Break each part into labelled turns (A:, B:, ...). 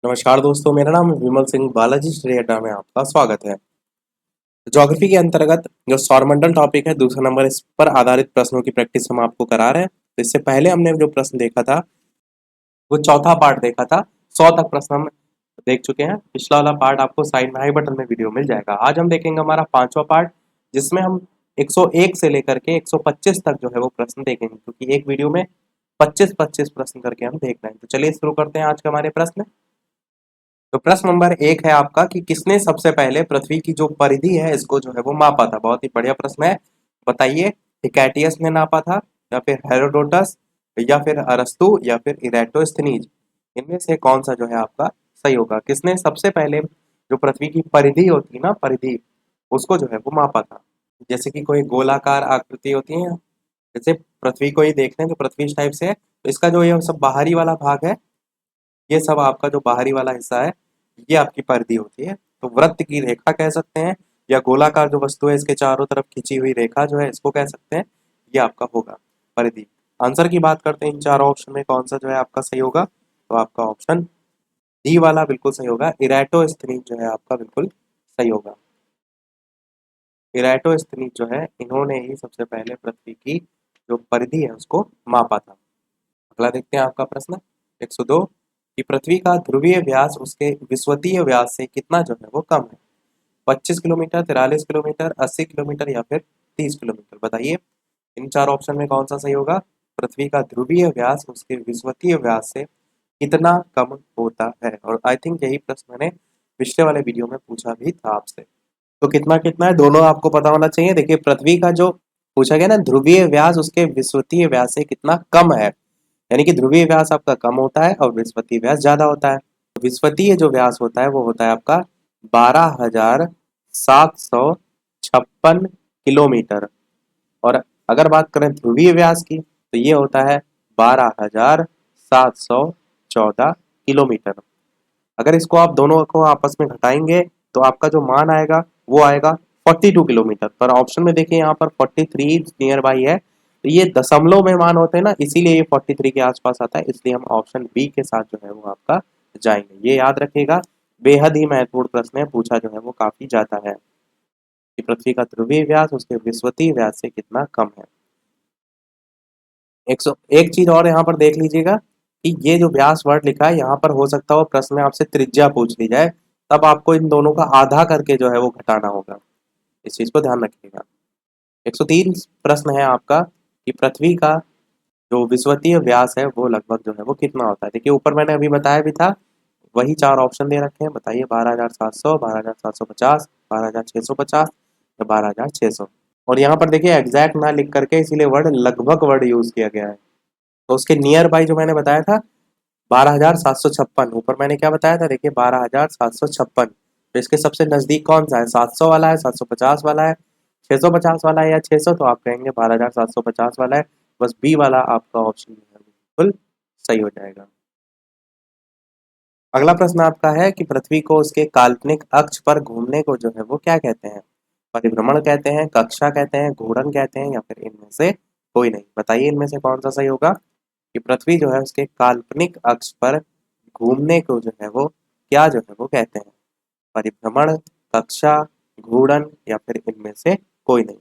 A: नमस्कार दोस्तों, मेरा नाम है विमल सिंह। बालाजी स्टडी अड्डा में आपका स्वागत है। ज्योग्राफी के अंतर्गत जो सौरमंडल टॉपिक है, दूसरा नंबर, इस पर आधारित प्रश्नों की प्रैक्टिस हम आपको करा रहे हैं। तो इससे पहले हमने जो प्रश्न देखा था वो चौथा पार्ट देखा था। 100 तक प्रश्न हम देख चुके हैं। पिछला वाला पार्ट आपको साइड में आई बटन में वीडियो मिल जाएगा। आज हम देखेंगे हमारा पांचवा पार्ट, जिसमें हम 101 से लेकर के 125 तक जो है वो प्रश्न देखेंगे, क्योंकि एक वीडियो में 25-25 प्रश्न करके हम देख रहे हैं। तो चलिए शुरू करते हैं आज के हमारे प्रश्न। तो प्रश्न नंबर 1 है आपका कि किसने सबसे पहले पृथ्वी की जो परिधि है इसको जो है वो मापा था। बहुत ही बढ़िया प्रश्न है। बताइए, हिकैटियस ने नापा था, या फिर हेरोडोटस, या फिर अरस्तु, या फिर इरेटोस्थनीज। इनमें से कौन सा जो है आपका सही होगा? किसने सबसे पहले जो पृथ्वी की परिधि होती है ना, परिधि, उसको जो है वो मापा था। जैसे कि कोई गोलाकार आकृति होती है, जैसे पृथ्वी को ही देख लें तो पृथ्वी इस टाइप से है, तो इसका जो ये सब बाहरी वाला भाग है, ये सब आपका जो बाहरी वाला हिस्सा है, ये आपकी परिधि होती है। तो वृत्त की रेखा कह सकते हैं, या गोलाकार जो वस्तु है इसके चारों तरफ खिंची हुई रेखा जो है इसको कह सकते हैं। ये आपका होगा परिधि। आंसर की बात करते हैं, इन चारों ऑप्शन में कौन सा जो है आपका सही होगा? तो आपका ऑप्शन डी वाला बिल्कुल सही होगा। इरेटोस्थनीज जो है आपका बिल्कुल सही होगा। इरेटोस्थनीज जो है, इन्होंने ही सबसे पहले पृथ्वी की जो परिधि है उसको मापा था। अगला देखते हैं आपका प्रश्न 102 कि पृथ्वी का ध्रुवीय व्यास उसके विषुवतीय व्यास से कितना जो है वो कम है। 25 किलोमीटर, 43 किलोमीटर, 80 किलोमीटर, या फिर 30 किलोमीटर। बताइए, इन चार ऑप्शन में कौन सा सही होगा? पृथ्वी का ध्रुवीय व्यास उसके विषुवतीय व्यास से कितना कम होता है। और आई थिंक यही प्रश्न मैंने पिछले वाले वीडियो में पूछा भी था आपसे। तो कितना कितना है दोनों आपको पता होना चाहिए। देखिए, पृथ्वी का जो पूछा गया ना, ध्रुवीय व्यास उसके विषुवतीय व्यास से कितना कम है, यानी कि ध्रुवीय व्यास आपका कम होता है और विषुवतीय व्यास ज्यादा होता है। विषुवतीय जो व्यास होता है वो होता है आपका 12,756 किलोमीटर। और अगर बात करें ध्रुवीय व्यास की, तो ये होता है 12,714 किलोमीटर। अगर इसको आप दोनों को आपस में घटाएंगे तो आपका जो मान आएगा वो आएगा 42 किलोमीटर। पर ऑप्शन में देखिए यहाँ पर 43 नियर बाई है, तो ये दशमलव में मान होते हैं ना, इसीलिए ये 43 के आसपास आता है। इसलिए हम ऑप्शन बी के साथ जो है वो आपका जाएंगे। ये याद रखिएगा, बेहद ही महत्वपूर्ण प्रश्न है, पूछा जो है वो काफी जाता है कि पृथ्वी का ध्रुवीय व्यास उसके विषुवतीय व्यास से कितना कम है। 101 चीज और यहाँ पर देख लीजिएगा कि ये जो व्यास वर्ड लिखा है, यहाँ पर हो सकता हो प्रश्न में आपसे त्रिज्या पूछ ली जाए, तब आपको इन दोनों का आधा करके जो है वो घटाना होगा। इस चीज को ध्यान रखिएगा। 103 प्रश्न है आपका कि पृथ्वी का जो विषुवतीय व्यास है वो लगभग जो है वो कितना होता है। देखिए, ऊपर मैंने अभी बताया भी था, वही चार ऑप्शन दे रखे हैं। बताइए, 12,700, 12,750, 12,650, या 12,600। और यहाँ पर देखिए एग्जैक्ट ना लिख करके, इसीलिए वर्ड लगभग वर्ड यूज किया गया है। तो उसके नियर बाई जो मैंने बताया था 12,756, ऊपर मैंने क्या बताया था, देखिए 12,756। तो इसके सबसे नजदीक कौन सा है? 700 वाला है, 750 वाला है, 650 वाला है, या 600? तो आप कहेंगे 12,750 वाला है। बस बी वाला आपका ऑप्शन जो है बिल्कुल सही हो जाएगा। अगला प्रश्न आपका है कि पृथ्वी को उसके काल्पनिक अक्ष पर घूमने को जो है वो क्या कहते हैं? परिभ्रमण कहते हैं, कक्षा कहते हैं, घूर्णन कहते हैं, या फिर इनमें से कोई नहीं। बताइए, इनमें से कौन सा सही होगा कि पृथ्वी जो है उसके काल्पनिक अक्ष पर घूमने को जो है वो क्या जो है वो कहते हैं? परिभ्रमण, कक्षा, घूर्णन, या फिर इनमें से कोई नहीं।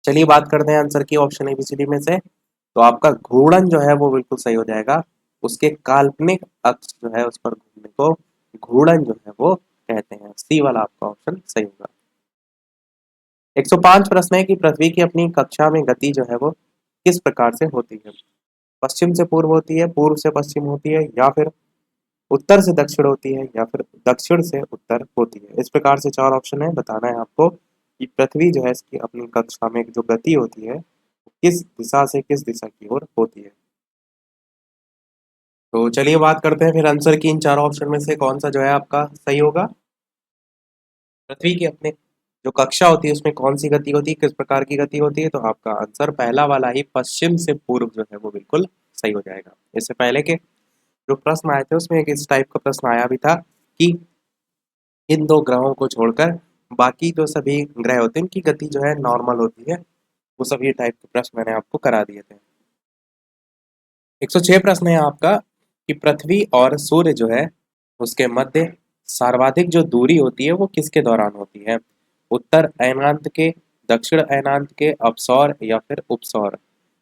A: चलिए बात करते हैं आंसर की, ऑप्शन एबीसीडी में से। तो आपका घूर्णन जो है वो बिल्कुल सही हो जाएगा। उसके काल्पनिक अक्ष जो है उस पर घूमने को घूर्णन जो है वो कहते हैं। सी वाला आपका ऑप्शन सही होगा। 105 प्रश्न है कि पृथ्वी की अपनी कक्षा में गति जो है वो किस प्रकार से होती है? पश्चिम से पूर्व होती है, पूर्व से पश्चिम होती है, या फिर उत्तर से दक्षिण होती है, या फिर दक्षिण से उत्तर होती है। इस प्रकार से चार ऑप्शन है। बताना है आपको कि पृथ्वी जो है इसकी अपनी कक्षा में जो गति होती है किस दिशा से किस दिशा की ओर होती है। तो चलिए बात करते हैं फिर आंसर की, इन चारों ऑप्शन में से कौन सा जो है आपका सही होगा। पृथ्वी की अपने जो कक्षा होती है उसमें कौन सी गति होती है, किस प्रकार की गति होती है? तो आपका आंसर पहला वाला ही, पश्चिम से पूर्व जो है वो बिल्कुल सही हो जाएगा। इससे पहले के जो प्रश्न आए थे उसमें एक इस टाइप का प्रश्न आया भी था कि इन दो ग्रहों को छोड़कर बाकी जो सभी ग्रह होते हैं इनकी गति जो है नॉर्मल होती है। वो सभी टाइप के प्रश्न मैंने आपको करा दिए थे। 106 प्रश्न है आपका कि पृथ्वी और सूर्य जो है उसके मध्य सर्वाधिक जो दूरी होती है वो किसके दौरान होती है? उत्तर अयनांत के, दक्षिण अयनांत के, अपसौर या फिर उपसौर।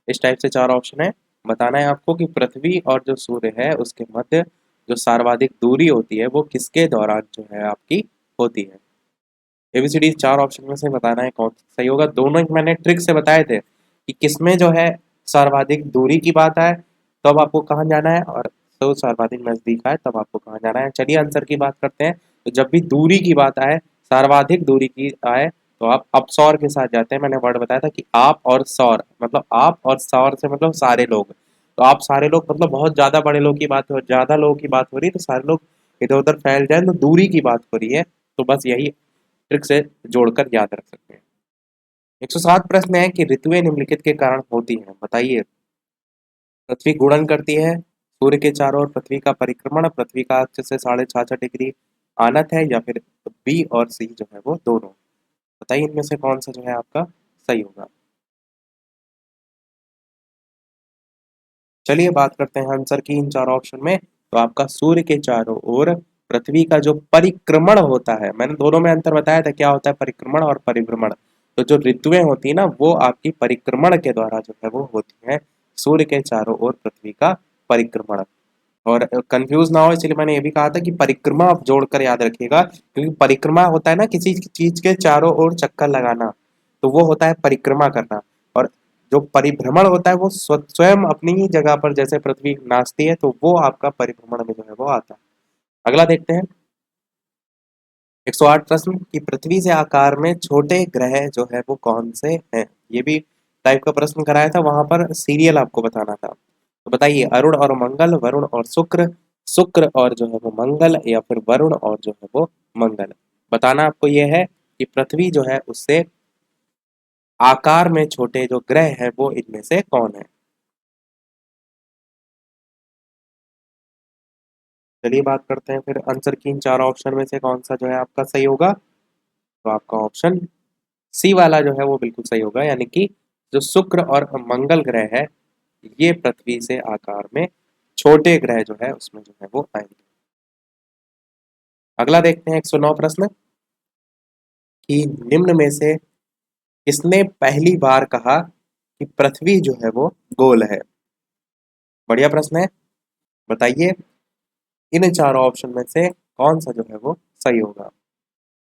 A: इस टाइप से 4 ऑप्शन है। बताना है आपको कि पृथ्वी और जो सूर्य है उसके मध्य जो सर्वाधिक दूरी होती है वो किसके दौरान जो है आपकी होती है। एबीसीडी 4 ऑप्शन में से बताना है कौन सा सही होगा। दोनों ही मैंने ट्रिक से बताए थे कि किसमें जो है सर्वाधिक दूरी की बात आए तब आपको कहाँ जाना है, और तो सर्वाधिक नजदीक आए तब आपको कहाँ जाना है। चलिए आंसर की बात करते हैं। तो जब भी दूरी की बात आए, सर्वाधिक दूरी की आए, तो आप अपसौर के साथ जाते हैं। मैंने वर्ड बताया था कि आप और सौर, मतलब आप और सौर से मतलब सारे लोग। तो आप सारे लोग मतलब बहुत ज्यादा बड़े लोग की बात हो, ज्यादा लोगों की बात हो रही है, तो सारे लोग इधर उधर फैल जाए तो दूरी की बात हो रही है। तो बस यही ट्रिक से जोड़कर याद रख सकते हैं। 107 प्रश्न है कि ऋतुएं निम्नलिखित के कारण होती हैं, बताइए। पृथ्वी घूर्णन करती है, सूर्य के चारों ओर पृथ्वी का परिक्रमण, पृथ्वी का अक्ष से 66.5 डिग्री आनत है, या फिर बी और सी जो है वो दोनों। बताइए इनमें से कौन सा जो है आपका सही होगा। चलिए बात करते हैं आंसर की इन 4 ऑप्शन में। तो आपका सूर्य के चारों ओर पृथ्वी का जो परिक्रमण होता है, मैंने दोनों में अंतर बताया था क्या होता है परिक्रमण और परिभ्रमण। तो जो ऋतुएं होती है ना वो आपकी परिक्रमण के द्वारा जो है वो होती है। सूर्य के चारों ओर पृथ्वी का परिक्रमण। और कंफ्यूज ना हो इसलिए मैंने ये भी कहा था कि परिक्रमा आप जोड़कर याद रखिएगा, क्योंकि परिक्रमा होता है ना किसी चीज के चारों ओर चक्कर लगाना, तो वो होता है परिक्रमा करना। और जो परिभ्रमण होता है वो स्वयं अपनी ही जगह पर जैसे पृथ्वी नाचती है, तो वो आपका परिभ्रमण में जो है वो आता है। अगला देखते हैं। 108 प्रश्न कि पृथ्वी से आकार में छोटे ग्रह जो है वो कौन से हैं। ये भी टाइप का प्रश्न कराया था, वहां पर सीरियल आपको बताना था। तो बताइए अरुण और मंगल, वरुण और शुक्र, शुक्र और जो है वो मंगल, या फिर वरुण और जो है वो मंगल। बताना आपको ये है कि पृथ्वी जो है उससे आकार में छोटे जो ग्रह है वो इनमें से कौन है। चलिए बात करते हैं फिर आंसर की इन 4 ऑप्शन में से कौन सा जो है आपका सही होगा। तो आपका ऑप्शन सी वाला जो है वो बिल्कुल सही होगा, यानी कि जो शुक्र और मंगल ग्रह है ये पृथ्वी से आकार में छोटे ग्रह जो है उसमें जो है वो आएंगे। अगला देखते हैं 109 प्रश्न कि निम्न में से किसने पहली बार कहा कि पृथ्वी जो है वो गोल है। बढ़िया प्रश्न है। बताइए इन चारों ऑप्शन में से कौन सा जो है वो सही होगा।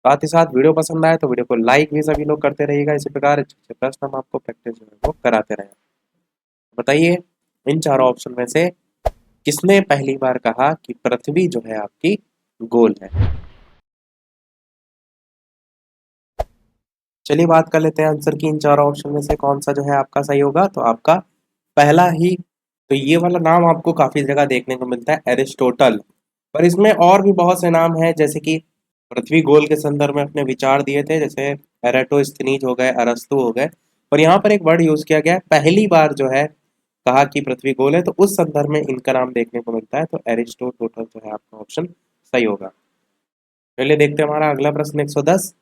A: साथ ही साथ वीडियो पसंद आए तो वीडियो को लाइक भी सभी लोग करते रहिएगा। इसी प्रकार अच्छे अच्छे प्रश्न हम आपको प्रैक्टिस जो है वो कराते रहें। बताइए इन चारों ऑप्शन में से किसने पहली बार कहा कि पृथ्वी जो है आपकी गोल है। चलिए बात कर लेते हैं आंसर की इन चारों ऑप्शन में से कौन सा जो है आपका सही होगा। तो आपका पहला ही, तो ये वाला नाम आपको काफी जगह देखने को मिलता है एरिस्टोटल, पर इसमें और भी बहुत से नाम हैं जैसे कि पृथ्वी गोल के संदर्भ में अपने विचार दिए थे, जैसे एराटोस्थनीज हो गए, अरस्तु हो गए। और यहाँ पर एक वर्ड यूज किया गया है पहली बार जो है कहा कि पृथ्वी गोल है, तो उस संदर्भ में इनका नाम देखने को मिलता है। तो एरिस्टोटल जो है आपका ऑप्शन सही होगा। चलिए देखते हैं हमारा अगला प्रश्न 110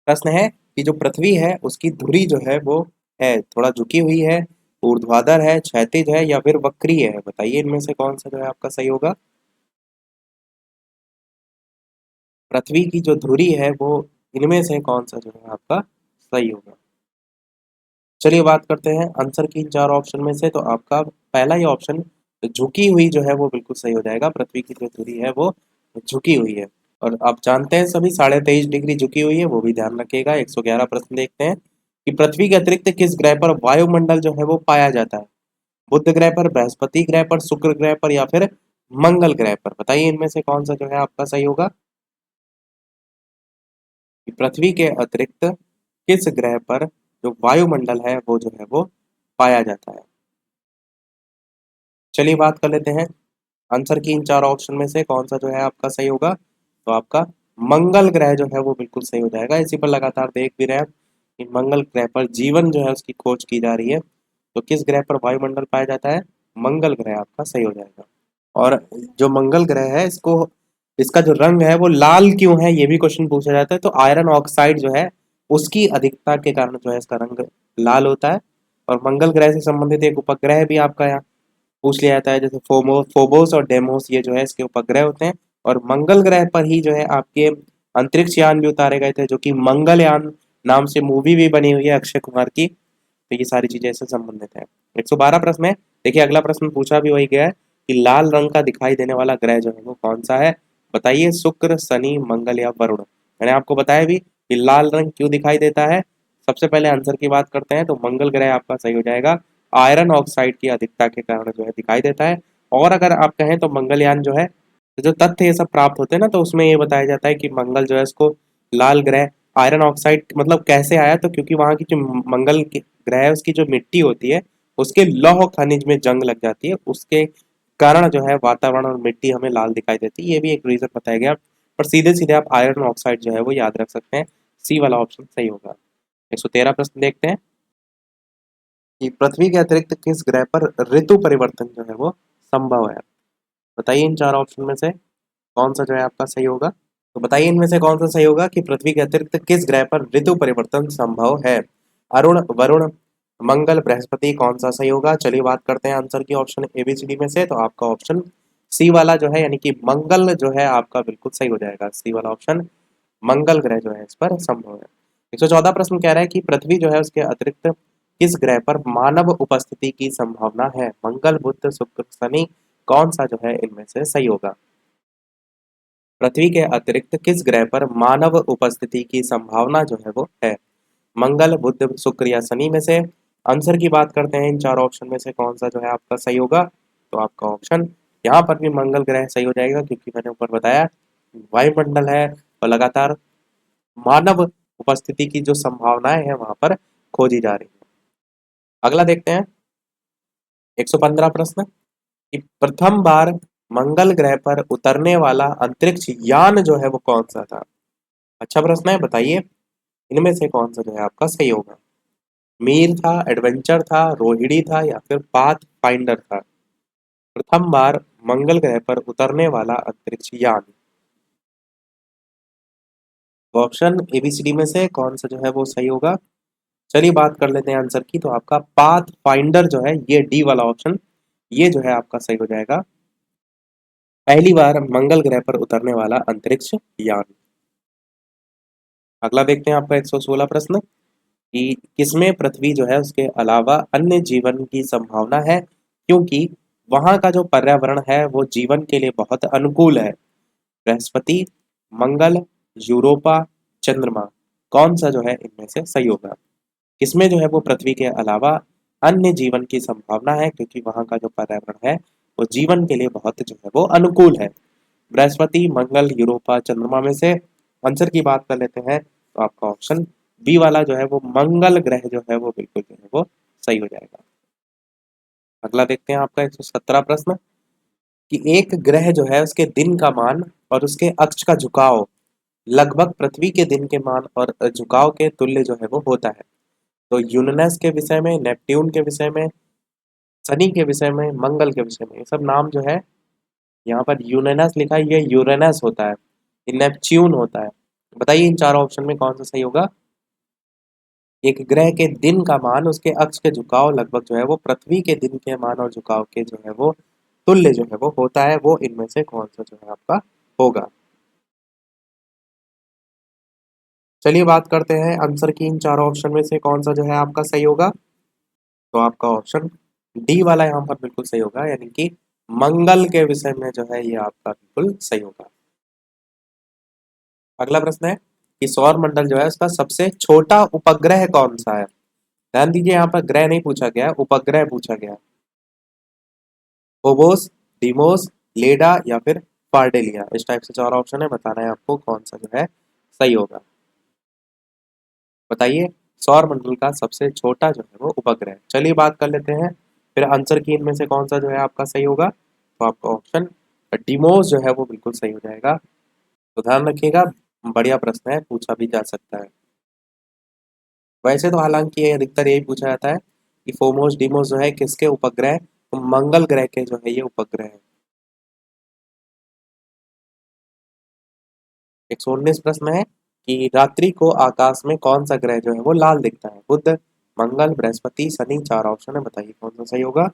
A: प्रश्न है कि जो पृथ्वी है उसकी धुरी जो है वो है थोड़ा झुकी हुई है, ऊर्ध्वाधर है, क्षैतिज है, या फिर वक्रीय है। बताइए इनमें से कौन सा जो है आपका सही होगा। पृथ्वी की जो धुरी है वो इनमें से कौन सा जो है आपका सही होगा। चलिए बात करते हैं आंसर की इन 4 ऑप्शन में से। तो आपका पहला ही ऑप्शन झुकी हुई जो है वो बिल्कुल सही हो जाएगा। पृथ्वी की जो धुरी है वो झुकी हुई है। और आप जानते हैं सभी 23.5 डिग्री झुकी हुई है, वो भी ध्यान रखिएगा। 111 प्रश्न देखते हैं कि पृथ्वी के अतिरिक्त किस ग्रह पर वायुमंडल जो है वो पाया जाता है। बुध ग्रह पर, बृहस्पति ग्रह पर, शुक्र ग्रह पर, या फिर मंगल ग्रह पर। बताइए इनमें से कौन सा जो है आपका सही होगा कि पृथ्वी के अतिरिक्त किस ग्रह पर जो वायुमंडल है वो जो है वो पाया जाता है। चलिए बात कर लेते हैं आंसर की इन 4 ऑप्शन में से कौन सा जो है आपका सही होगा। तो आपका मंगल ग्रह जो है वो बिल्कुल सही हो जाएगा। इसी पर लगातार देख भी रहे हैं कि मंगल ग्रह पर जीवन जो है उसकी खोज की जा रही है। तो किस ग्रह पर वायुमंडल पाया जाता है, मंगल ग्रह आपका सही हो जाएगा। और जो मंगल ग्रह है इसको, इसका जो रंग है वो लाल क्यों है ये भी क्वेश्चन पूछा जाता है। तो आयरन ऑक्साइड जो है उसकी अधिकता के कारण जो है इसका रंग लाल होता है। और मंगल ग्रह से संबंधित एक उपग्रह भी आपका यहाँ पूछ लिया जाता है, जैसे फोबोस और डेमोस ये जो है इसके उपग्रह होते हैं। और मंगल ग्रह पर ही जो है आपके अंतरिक्ष यान भी उतारे गए थे, जो कि मंगलयान नाम से मूवी भी बनी हुई है अक्षय कुमार की। तो ये सारी चीजें इससे संबंधित है। 112 प्रश्न है। देखिए अगला प्रश्न पूछा भी वही गया है कि लाल रंग का दिखाई देने वाला ग्रह जो है वो कौन सा है। बताइए, शुक्र, शनि, मंगल या वरुण। मैंने आपको बताया भी कि लाल रंग क्यों दिखाई देता है। सबसे पहले आंसर की बात करते हैं तो मंगल ग्रह आपका सही हो जाएगा। आयरन ऑक्साइड की अधिकता के कारण जो है दिखाई देता है। और अगर आप कहें तो मंगलयान जो है, जो तथ्य ये सब प्राप्त होते हैं ना, तो उसमें ये बताया जाता है कि मंगल जो है इसको लाल ग्रह, आयरन ऑक्साइड मतलब कैसे आया, तो क्योंकि वहां की जो ग्रह है उसकी जो मिट्टी होती है उसके लौह खनिज में जंग लग जाती है, उसके कारण जो है वातावरण और मिट्टी हमें लाल दिखाई देती है। ये भी एक रीजन बताया गया। पर सीधे सीधे आप आयरन ऑक्साइड जो है वो याद रख सकते हैं। सी वाला ऑप्शन सही होगा। 113 प्रश्न देखते हैं कि पृथ्वी के अतिरिक्त किस ग्रह पर ऋतु परिवर्तन जो है वो संभव है। बताइए इन चार ऑप्शन में से कौन सा जो है आपका सही होगा। तो बताइए इनमें से कौन सा सही होगा कि पृथ्वी के अतिरिक्त किस ग्रह पर ऋतु परिवर्तन संभव है। अरुण, वरुण, मंगल, बृहस्पति, कौन सा सही होगा। चलिए बात करते हैं आंसर की ऑप्शन एबीसीडी में से। तो आपका ऑप्शन सी वाला जो है यानी कि मंगल जो है आपका बिल्कुल सही हो जाएगा। सी वाला ऑप्शन मंगल ग्रह जो है इस पर संभव है। 114 प्रश्न कह रहा है कि पृथ्वी जो है उसके अतिरिक्त किस ग्रह पर मानव उपस्थिति की संभावना है। मंगल, बुध, शुक्र, शनि, कौन सा जो है इनमें से सही होगा। पृथ्वी के अतिरिक्त किस ग्रह पर मानव उपस्थिति की संभावना जो है वो है। मंगल, बुध, शुक्र या शनि में से। आंसर की बात करते हैं इन चार ऑप्शन में से कौन सा जो है आपका सही होगा। तो आपका ऑप्शन यहाँ पर भी मंगल ग्रह सही हो जाएगा, क्योंकि मैंने ऊपर बताया वायुमंडल है और लगातार मानव उपस्थिति की जो संभावनाएं हैं वहां पर खोजी जा रही है। अगला देखते हैं 115 प्रश्न कि प्रथम बार मंगल ग्रह पर उतरने वाला अंतरिक्ष यान जो है वो कौन सा था। अच्छा प्रश्न है, बताइए इनमें से कौन सा जो है आपका सही होगा। मीर था, एडवेंचर था, रोहिणी था या फिर पाथ फाइंडर था। प्रथम बार मंगल ग्रह पर उतरने वाला अंतरिक्ष यान, ऑप्शन एबीसीडी में से कौन सा जो है वो सही होगा। चलिए बात कर लेते हैं आंसर की। तो आपका पाथ फाइंडर जो है ये डी वाला ऑप्शन, ये जो है आपका सही हो जाएगा। पहली बार मंगल ग्रह पर उतरने वाला अंतरिक्ष यान। अगला देखते हैं आपका 116 प्रश्न कि किसमें पृथ्वी जो है उसके अलावा अन्य जीवन की संभावना है, क्योंकि वहां का जो पर्यावरण है वो जीवन के लिए बहुत अनुकूल है। बृहस्पति, मंगल, यूरोपा, चंद्रमा, कौन सा जो है इनमें से सही होगा। किसमें जो है वो पृथ्वी के अलावा अन्य जीवन की संभावना है, क्योंकि वहां का जो पर्यावरण है वो जीवन के लिए बहुत जो है वो अनुकूल है। बृहस्पति, मंगल, यूरोपा, चंद्रमा में से आंसर की बात कर लेते हैं। तो आपका ऑप्शन बी वाला जो है वो मंगल ग्रह जो है वो बिल्कुल जो है वो सही हो जाएगा। अगला देखते हैं आपका 117 प्रश्न कि एक ग्रह जो है उसके दिन का मान और उसके अक्ष का झुकाव लगभग पृथ्वी के दिन के मान और झुकाव के तुल्य जो है वो होता है। तो यूरेनस के विषय में, नेपट्यून के विषय में, शनि के विषय में, मंगल के विषय में, ये सब नाम जो है यहाँ पर यूरेनस लिखा है, ये यूरेनस होता है, ये नेपच्यून होता है। बताइए इन चार ऑप्शन में कौन सा सही होगा। एक ग्रह के दिन का मान, उसके अक्ष के झुकाव लगभग जो है वो पृथ्वी के दिन के मान और झुकाव के जो है वो तुल्य जो है वो होता है, वो इनमें से कौन सा जो है आपका होगा। चलिए बात करते हैं आंसर की इन चारों ऑप्शन में से कौन सा जो है आपका सही होगा। तो आपका ऑप्शन डी वाला यहाँ पर बिल्कुल सही होगा, यानी कि मंगल के विषय में जो है ये आपका बिल्कुल सही होगा। अगला प्रश्न है कि सौर मंडल जो है उसका सबसे छोटा उपग्रह कौन सा है। ध्यान दीजिए यहाँ पर ग्रह नहीं पूछा गया है, उपग्रह पूछा गया है। फोबोस, डीमोस, लेडा या फिर पार्डेलिया, इस टाइप से चार ऑप्शन है, बताना है आपको कौन सा जो है सही होगा। बताइए सौर मंडल का सबसे छोटा जो है वो उपग्रह। चलिए बात कर लेते हैं फिर आंसर की इनमें से कौन सा जो है आपका सही होगा। तो आपका ऑप्शन डिमोस जो है वो बिल्कुल सही हो जाएगा। तो ध्यान रखिएगा, बढ़िया प्रश्न है, पूछा भी जा सकता है। वैसे तो हालांकि ये अधिकतर यही पूछा जाता है कि फोमोस डिमोस जो है किसके उपग्रह हैं? तो मंगल ग्रह के जो है ये उपग्रह है। 119 प्रश्न है कि रात्रि को आकाश में कौन सा ग्रह जो है वो लाल दिखता है। बुध, मंगल, बृहस्पति, शनि, चार ऑप्शन है, बताइए कौन सा सही होगा।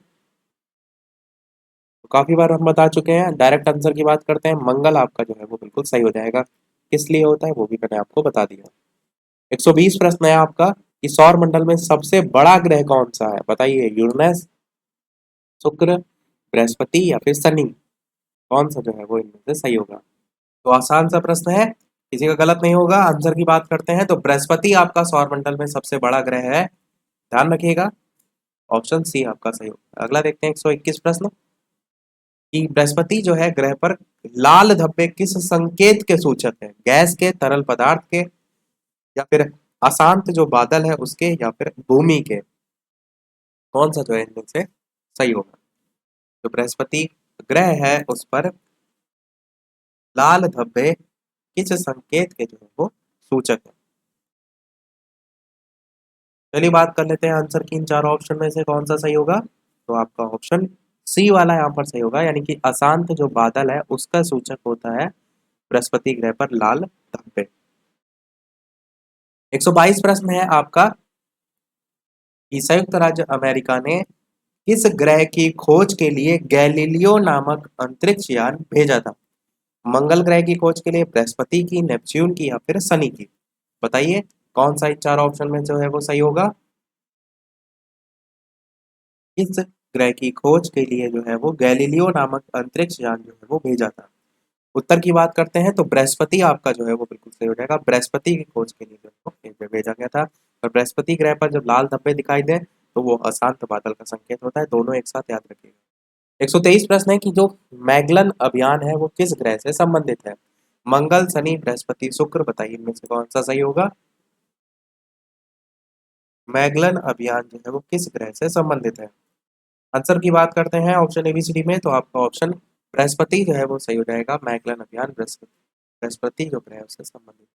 A: काफी बार हम बता चुके हैं। डायरेक्ट आंसर की बात करते हैं, मंगल आपका जो है वो बिल्कुल सही हो जाएगा। किस लिए होता है वो भी मैंने आपको बता दिया। 120 प्रश्न है आपका कि सौर मंडल में सबसे बड़ा ग्रह कौन सा है, बताइए। यूरेनस, शुक्र, बृहस्पति या फिर शनि, कौन सा जो है वो इनमें से सही होगा। तो आसान सा प्रश्न है, किसी का गलत नहीं होगा। आंसर की बात करते हैं तो बृहस्पति आपका सौर मंडल में सबसे बड़ा ग्रह है, ध्यान रखिएगा। ऑप्शन सी आपका सही होगा। अगला देखते हैं 121 प्रश्न कि बृहस्पति जो है ग्रह पर लाल धब्बे किस संकेत के सूचक है, गैस के, तरल पदार्थ के या फिर अशांत जो बादल है उसके या फिर भूमि के, कौन सा जो है इनमें से सही होगा। जो बृहस्पति ग्रह है उस पर लाल धब्बे किस संकेत के जो है वो सूचक है। चलिए बात कर लेते हैं आंसर की, इन चारों ऑप्शन में से कौन सा सही होगा। तो आपका ऑप्शन सी वाला यहाँ पर सही होगा, यानी कि अशांत जो बादल है उसका सूचक होता है बृहस्पति ग्रह पर लाल धब्बे। 122 प्रश्न है आपका कि संयुक्त राज्य अमेरिका ने किस ग्रह की खोज के लिए गैलीलियो नामक अंतरिक्ष यान भेजा था। मंगल ग्रह की खोज के लिए, बृहस्पति की, नेपच्यून की या फिर शनि की, बताइए कौन सा इन चार ऑप्शन में जो है वो सही होगा। किस ग्रह की खोज के लिए जो है वो गैलीलियो नामक अंतरिक्ष यान जो है वो भेजा था। उत्तर की बात करते हैं तो बृहस्पति आपका जो है वो बिल्कुल सही हो जाएगा। बृहस्पति की खोज के लिए जो है वो भेजा गया था। और बृहस्पति ग्रह पर जब लाल धब्बे दिखाई दे तो वो अशांत बादल का संकेत होता है। दोनों एक साथ याद रखिएगा। 123 प्रश्न है कि जो मैगलन अभियान है वो किस ग्रह से संबंधित है। मंगल, शनि, बृहस्पति, शुक्र, बताइए इनमें से कौन सा सही होगा। मैगलन अभियान जो है वो किस ग्रह से संबंधित है। आंसर की बात करते हैं ऑप्शन एबीसीडी में तो आपका ऑप्शन बृहस्पति जो है वो सही हो जाएगा। मैगलन अभियान बृहस्पति बृहस्पति जो ग्रह है उससे संबंधित।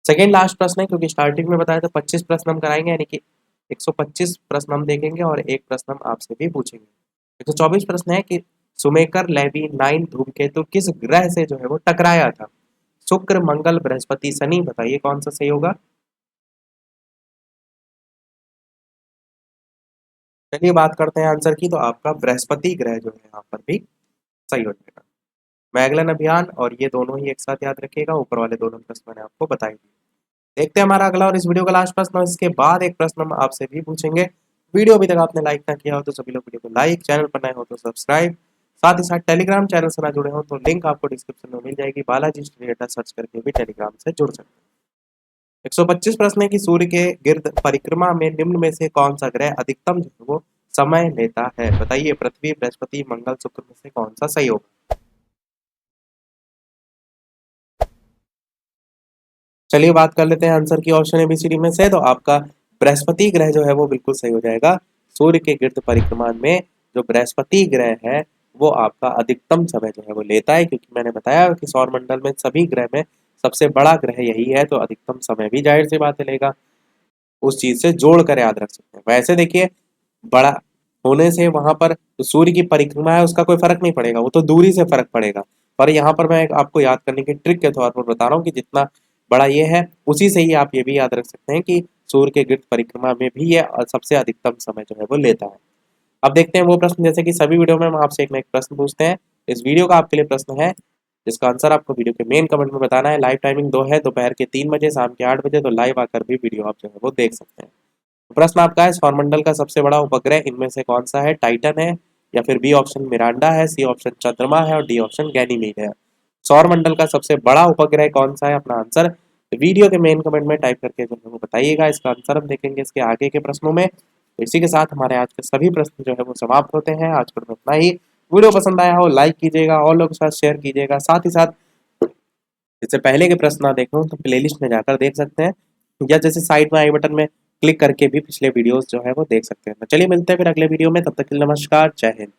A: सेकेंड लास्ट प्रश्न है, क्योंकि स्टार्टिंग में बताया था 25 प्रश्न हम कराएंगे, यानी कि 125 प्रश्न हम देखेंगे और एक प्रश्न हम आपसे भी पूछेंगे। 124 प्रश्न है कि सुमेकर लेवी 9 धूमकेतु किस ग्रह से जो है वो टकराया था। शुक्र, मंगल, बृहस्पति, शनि, बताइए कौन सा सही होगा। चलिए बात करते हैं आंसर की, तो आपका बृहस्पति ग्रह जो है यहाँ पर भी सही हो जाएगा। मैगलन अभियान और ये दोनों ही एक साथ याद रखिएगा, ऊपर वाले दोनों प्रश्न मैंने आपको बताए दिए। देखते हैं हमारा अगला और इस वीडियो का लास्ट प्रश्न, और इसके बाद एक प्रश्न हम आपसे भी पूछेंगे। वीडियो अभी तक आपने लाइक ना किया हो तो सभी लोग वीडियो को लाइक, चैनल पर नए हो तो सब्सक्राइब, साथ ही साथ टेलीग्राम चैनल से ना जुड़े हो तो लिंक आपको डिस्क्रिप्शन में मिल जाएगी। बालाजी स्टडी डेटा सर्च करके भी टेलीग्राम से जुड़ सकते हैं। 125 प्रश्न है कि सूर्य के गिर्द परिक्रमा में निम्न में से कौन सा ग्रह अधिकतम जो है वो समय लेता है, बताइए। पृथ्वी, बृहस्पति, मंगल, शुक्र में से कौन सा सही होगा। चलिए बात कर लेते हैं आंसर की ऑप्शन एबीसीडी में से, तो आपका बृहस्पति ग्रह जो है वो बिल्कुल सही हो जाएगा। सूर्य के गिर्द परिक्रमा में जो बृहस्पति ग्रह है वो आपका अधिकतम समय जो है वो लेता है, क्योंकि मैंने बताया कि सौर मंडल में सभी ग्रह में सबसे बड़ा ग्रह यही है, तो अधिकतम समय भी जाहिर सी बात है लेगा। उस चीज से जोड़ कर याद रख सकते हैं। वैसे देखिए, बड़ा होने से वहां पर जो सूर्य की परिक्रमा है उसका कोई फर्क नहीं पड़ेगा, वो तो दूरी से फर्क पड़ेगा। पर यहाँ पर मैं आपको याद करने की ट्रिक के तौर पर बता रहा हूँ कि जितना बड़ा ये है उसी से ही आप ये भी याद रख सकते हैं कि सूर्य के गिर्द परिक्रमा में भी ये सबसे अधिकतम समय जो है वो लेता है। अब देखते हैं वो प्रश्न, जैसे कि सभी वीडियो में हम आपसे एक ना एक प्रश्न पूछते हैं। इस वीडियो का आपके लिए प्रश्न है जिसका आंसर आपको वीडियो के मेन कमेंट में बताना है। लाइव टाइमिंग 2 है, दोपहर के 3 बजे, शाम के 8 बजे, तो लाइव आकर भी वीडियो आप जो है वो देख सकते हैं। तो प्रश्न आपका है, सौरमंडल का सबसे बड़ा उपग्रह इनमें से कौन सा है। टाइटन है या फिर बी ऑप्शन मिरांडा है, सी ऑप्शन चंद्रमा है और डी ऑप्शन गैनीमीड है। सौरमंडल का सबसे बड़ा उपग्रह कौन सा है, अपना आंसर वीडियो के मेन कमेंट में टाइप करके जो है वो बताइएगा। इसका आंसर हम देखेंगे इसके आगे के प्रश्नों में। तो इसी के साथ हमारे आज के सभी प्रश्न जो है वो समाप्त होते हैं। आज पर इतना ही। वीडियो पसंद आया हो लाइक कीजिएगा और लोगों के साथ शेयर कीजिएगा। साथ ही साथ इससे पहले के प्रश्न ना देखे हो तो प्लेलिस्ट में जाकर देख सकते हैं, या जैसे साइड में आई बटन में क्लिक करके भी पिछले वीडियोस जो है वो देख सकते हैं। तो चलिए मिलते हैं फिर अगले वीडियो में, तब तक के लिए नमस्कार, जय हिंद।